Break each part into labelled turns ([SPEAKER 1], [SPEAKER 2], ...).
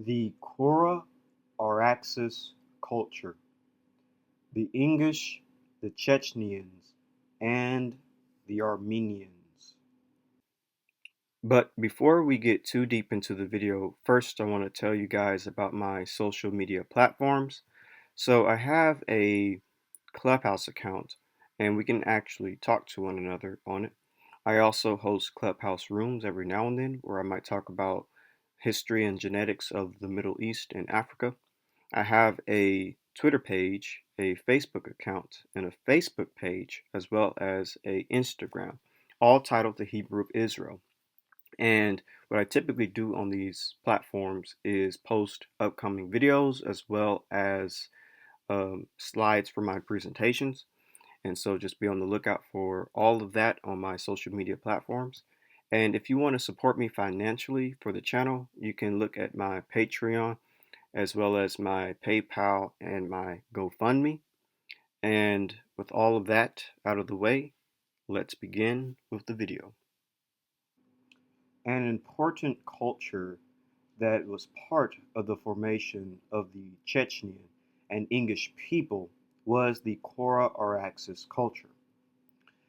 [SPEAKER 1] The Kura-Araxes culture, the Ingush, the Chechens, and the Armenians. But before we get too deep into the video, first I want to tell you guys about my social media platforms. So I have a Clubhouse account and we can actually talk to one another on it. I also host Clubhouse rooms every now and then where I might talk about history and genetics of the Middle East and Africa. I have a Twitter page, a Facebook account, and a Facebook page, as well as a Instagram, all titled The Hebrew of Israel. And what I typically do on these platforms is post upcoming videos as well as slides for my presentations. And so just be on the lookout for all of that on my social media platforms. And if you want to support me financially for the channel, you can look at my Patreon as well as my PayPal and my GoFundMe. And with all of that out of the way, let's begin with the video. An important culture that was part of the formation of the Chechen and Ingush people was the Kura-Araxes culture.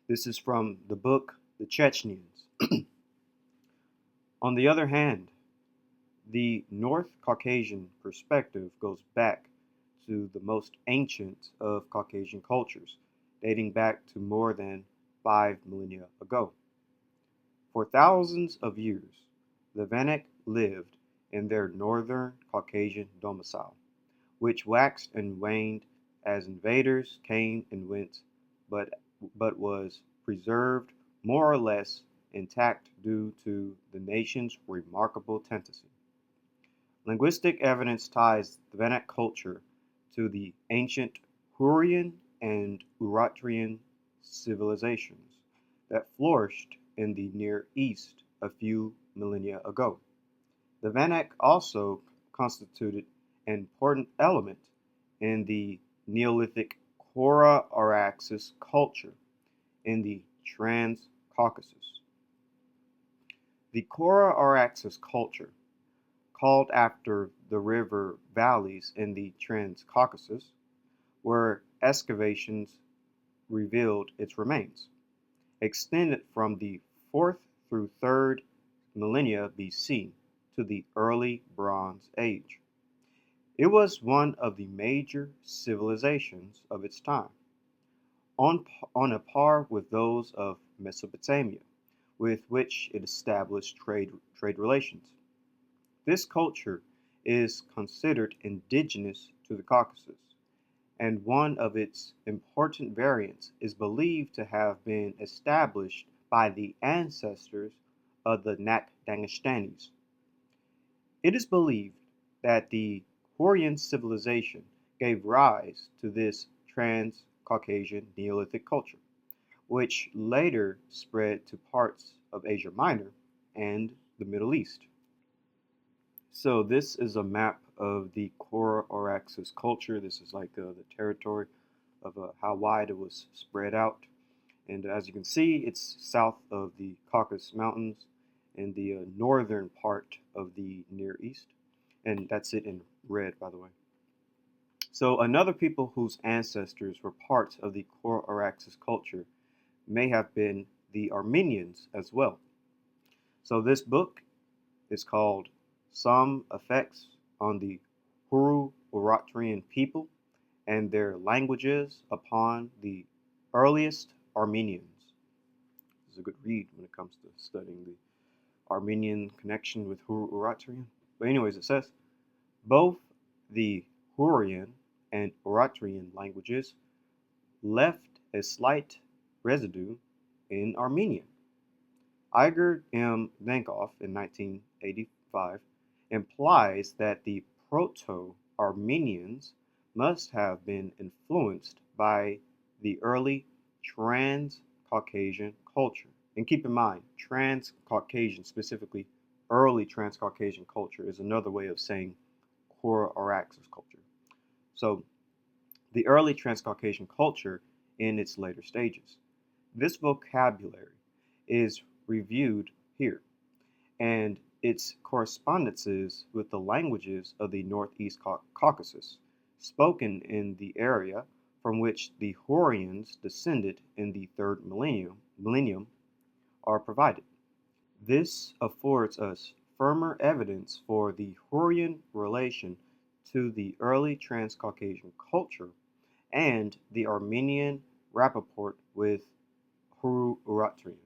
[SPEAKER 1] This is from the book The Chechens. On the other hand, the North Caucasian perspective goes back to the most ancient of Caucasian cultures, dating back to more than 5 millennia ago. For thousands of years, the Vanak lived in their northern Caucasian domicile, which waxed and waned as invaders came and went, but was preserved more or less intact due to the nation's remarkable tendency. Linguistic evidence ties the Vanak culture to the ancient Hurrian and Oratrian civilizations that flourished in the Near East a few millennia ago. The Vanak also constituted an important element in the Neolithic Kura-Araxes culture in the Trans-Caucasus. The Kura-Araxes culture, called after the river valleys in the Trans-Caucasus, where excavations revealed its remains, extended from the 4th through 3rd millennia BC to the early Bronze Age. It was one of the major civilizations of its time, on a par with those of Mesopotamia, with which it established trade relations. This culture is considered indigenous to the Caucasus, and one of its important variants is believed to have been established by the ancestors of the Nakdangestanis. It is believed that the Hurrian civilization gave rise to this trans-Caucasian Neolithic culture, which later spread to parts of Asia Minor and the Middle East. So this is a map of the Kura-Araxes culture. This is like the territory of how wide it was spread out. And as you can see, it's south of the Caucasus Mountains in the northern part of the Near East. And that's it in red, by the way. So another people whose ancestors were part of the Kura-Araxes culture may have been the Armenians as well. So this book is called Some Effects on the Oratrian people and their languages upon the earliest Armenians. This is a good read when it comes to studying the Armenian connection with Oratrian. But anyways, it says, both the Hurrian and Oratrian languages left a slight residue in Armenian. Igor M. Dankov in 1985 implies that the Proto-Armenians must have been influenced by the early Trans-Caucasian culture. And keep in mind, Trans-Caucasian, specifically early Trans-Caucasian culture, is another way of saying Kura-Araxes culture. So the early Trans-Caucasian culture in its later stages. This vocabulary is reviewed here, and its correspondences with the languages of the Northeast Caucasus, spoken in the area from which the Hurrians descended in the third millennium are provided. This affords us firmer evidence for the Hurrian relation to the early Transcaucasian culture and the Armenian rapport with Oratrian.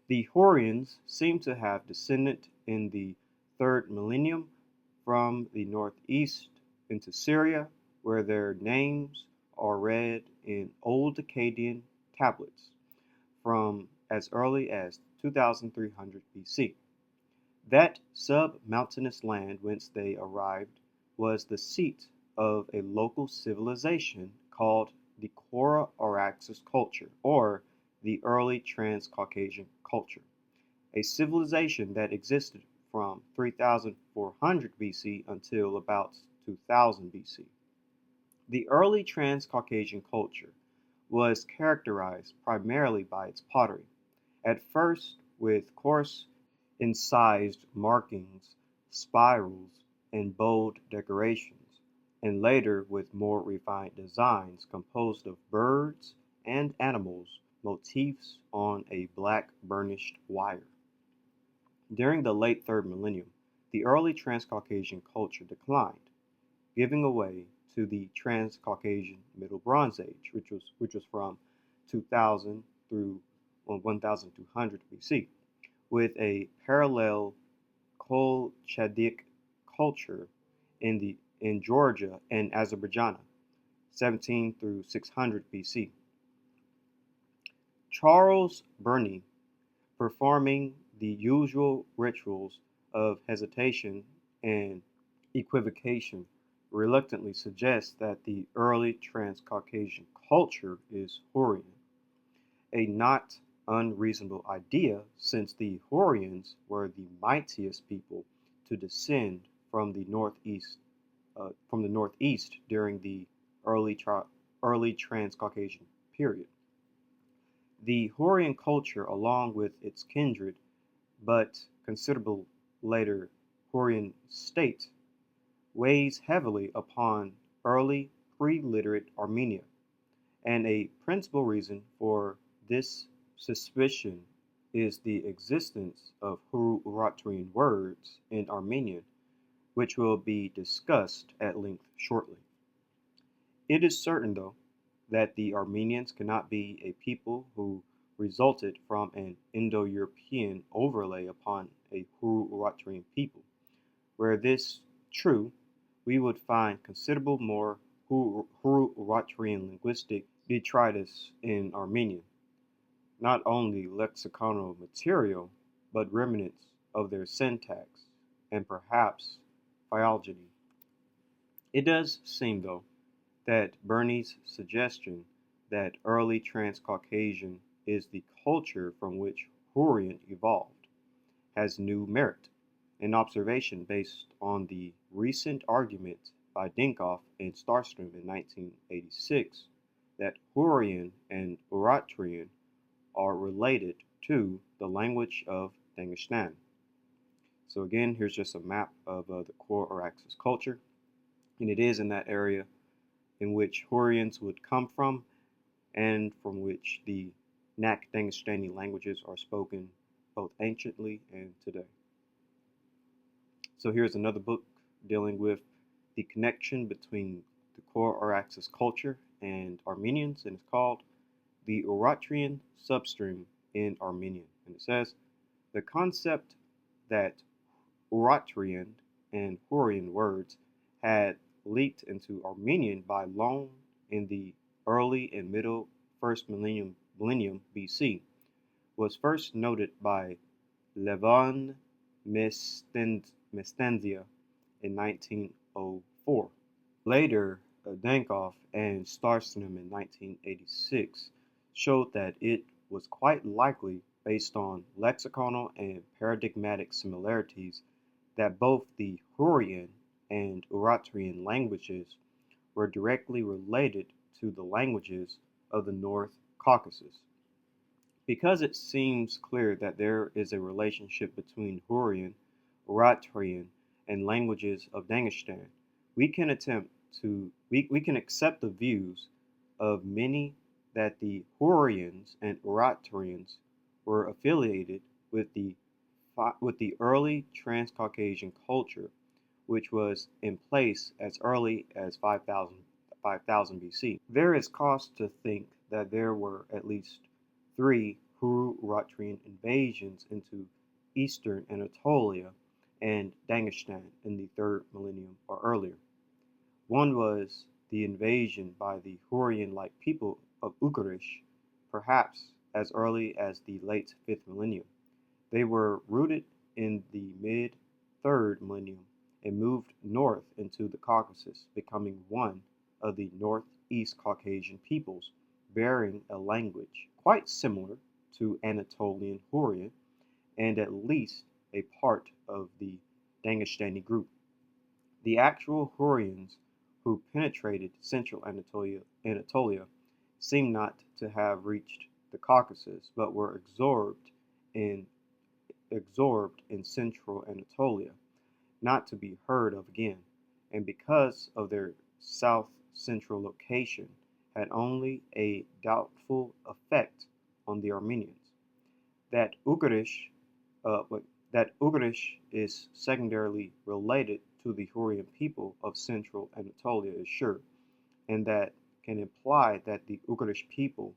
[SPEAKER 1] The Hurrians seem to have descended in the third millennium from the northeast into Syria, where their names are read in Old Akkadian tablets from as early as 2300 BC. That sub-mountainous land whence they arrived was the seat of a local civilization called the Kura-Araxes culture, or the early Transcaucasian culture, a civilization that existed from 3400 BC until about 2000 BC. The early Transcaucasian culture was characterized primarily by its pottery, at first with coarse, incised markings, spirals, and bold decorations, and later with more refined designs composed of birds and animals motifs on a black burnished wire. During the late third millennium, the early Transcaucasian culture declined, giving way to the Transcaucasian Middle Bronze Age, which was from 2000 through 1200 BC, with a parallel Kolchadik culture in Georgia and Azerbaijan, 17 through 600 BC. Charles Burney, performing the usual rituals of hesitation and equivocation, reluctantly suggests that the early Transcaucasian culture is Hurrian, a not unreasonable idea since the Hurrians were the mightiest people to descend from the northeast during the early Transcaucasian period. The Hurrian culture, along with its kindred but considerable later Hurrian state, weighs heavily upon early pre-literate Armenia, and a principal reason for this suspicion is the existence of Oratrian words in Armenian, which will be discussed at length shortly. It is certain, though, that the Armenians cannot be a people who resulted from an Indo-European overlay upon a Oratrian people. Were this true, we would find considerable more Oratrian linguistic detritus in Armenian, not only lexiconal material, but remnants of their syntax, and perhaps phylogeny. It does seem, though, that Burney's suggestion that early Transcaucasian is the culture from which Hurrian evolved has new merit, an observation based on the recent argument by Dinkoff and Starstrom in 1986 that Hurrian and Oratrian are related to the language of Dagestan. So again, here's just a map of the Kura-Araxes culture, and it is in that area in which Hurrians would come from and from which the Nak-Dagestani languages are spoken both anciently and today. So here's another book dealing with the connection between the Kura-Araxes culture and Armenians, and it's called The Oratrian Substream in Armenian. And it says, the concept that Oratrian and Hurrian words had leaked into Armenian by loan in the early and middle first millennium BC was first noted by Levon Mestenzia in 1904. Later, Dankoff and Starstrom in 1986 showed that it was quite likely, based on lexiconal and paradigmatic similarities, that both the Hurrian and Oratrian languages were directly related to the languages of the North Caucasus. Because it seems clear that there is a relationship between Hurrian, Oratorian, and languages of Dagestan, we can accept the views of many that the Hurrians and Oratorians were affiliated with the early Transcaucasian culture, which was in place as early as 5000 BC. There is cause to think that there were at least three Kura-Araxes invasions into eastern Anatolia and Dagestan in the 3rd millennium or earlier. One was the invasion by the Hurrian-like people of Ugarit, perhaps as early as the late 5th millennium. They were rooted in the mid-3rd millennium and moved north into the Caucasus, becoming one of the Northeast Caucasian peoples, bearing a language quite similar to Anatolian Hurrian and at least a part of the Dagestani group. The actual Hurrians who penetrated central Anatolia seem not to have reached the Caucasus, but were in absorbed in central Anatolia, not to be heard of again, and because of their south-central location, had only a doubtful effect on the Armenians. That Ugarit is secondarily related to the Hurrian people of central Anatolia is sure, and that can imply that the Ugarit people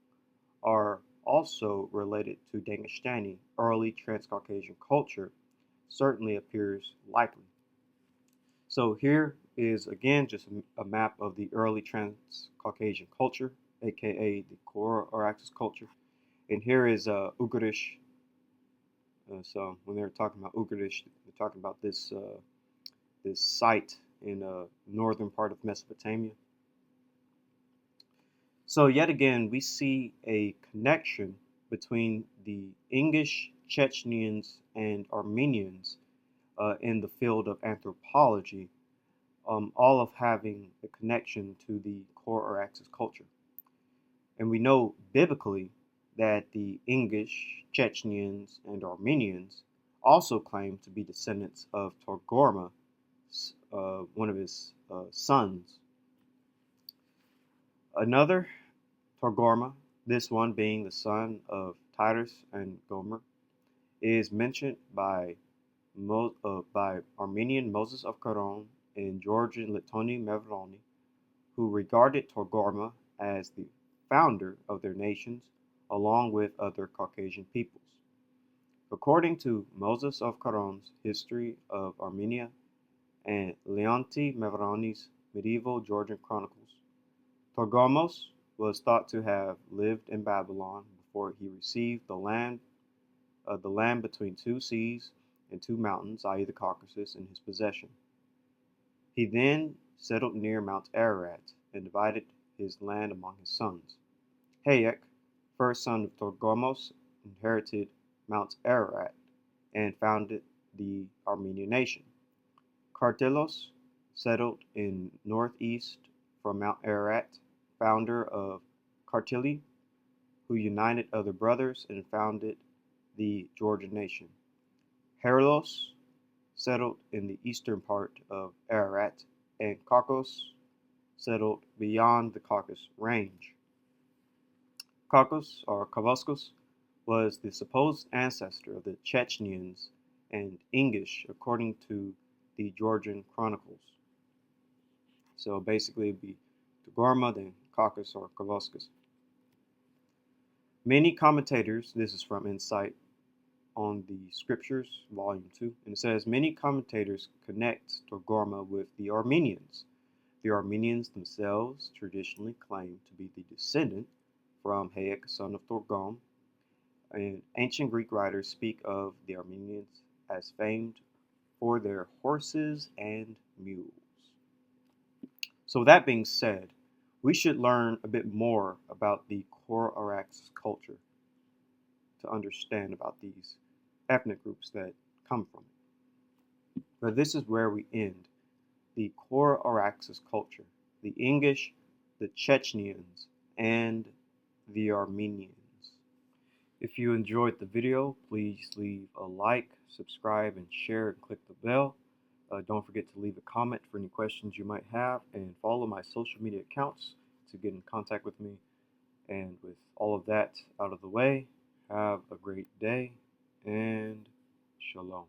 [SPEAKER 1] are also related to Dagestani early Transcaucasian culture certainly appears likely. So here is again just a map of the early Transcaucasian culture, aka the Kura-Araxes culture. And here is Ugarit. So when they're talking about Ugarit, they're talking about this site in northern part of Mesopotamia. So yet again, we see a connection between the Ingush, Chechens, and Armenians in the field of anthropology, all of having a connection to the Kura-Araxes culture. And we know biblically that the Ingush, Chechens, and Armenians also claim to be descendants of Togarma, one of his sons. Another Togarma, this one being the son of Titus and Gomer, is mentioned by Armenian Moses of Caron and Georgian Litoni Mevroni, who regarded Togarma as the founder of their nations along with other Caucasian peoples. According to Moses of Caron's History of Armenia and Leonti Mevroni's Medieval Georgian Chronicles, Togarmos was thought to have lived in Babylon before he received the land between two seas and two mountains, i.e. the Caucasus, in his possession. He then settled near Mount Ararat and divided his land among his sons. Hayek, first son of Togarmos, inherited Mount Ararat and founded the Armenian nation. Kartelos settled in northeast from Mount Ararat, founder of Kartli, who united other brothers and founded the Georgian nation. Herolos settled in the eastern part of Ararat, and Kakos settled beyond the Caucasus range. Kakos, or Kavoskos, was the supposed ancestor of the Chechens and Ingush, according to the Georgian chronicles. So basically, it'd be Togarma, then Kakos, or Kavoskos. Many commentators, this is from Insight on the Scriptures, Volume 2, and it says, many commentators connect Togarma with the Armenians. The Armenians themselves traditionally claim to be the descendant from Hayek, son of Togarma, and ancient Greek writers speak of the Armenians as famed for their horses and mules. So that being said, we should learn a bit more about the Kura-Araxes culture to understand about these ethnic groups that come from it. But this is where we end the Kura-Araxes culture, the Ingush, the Chechens, and the Armenians. If you enjoyed the video, please leave a like, subscribe, and share, and click the bell. Don't forget to leave a comment for any questions you might have, and follow my social media accounts to get in contact with me. And with all of that out of the way, have a great day, and shalom.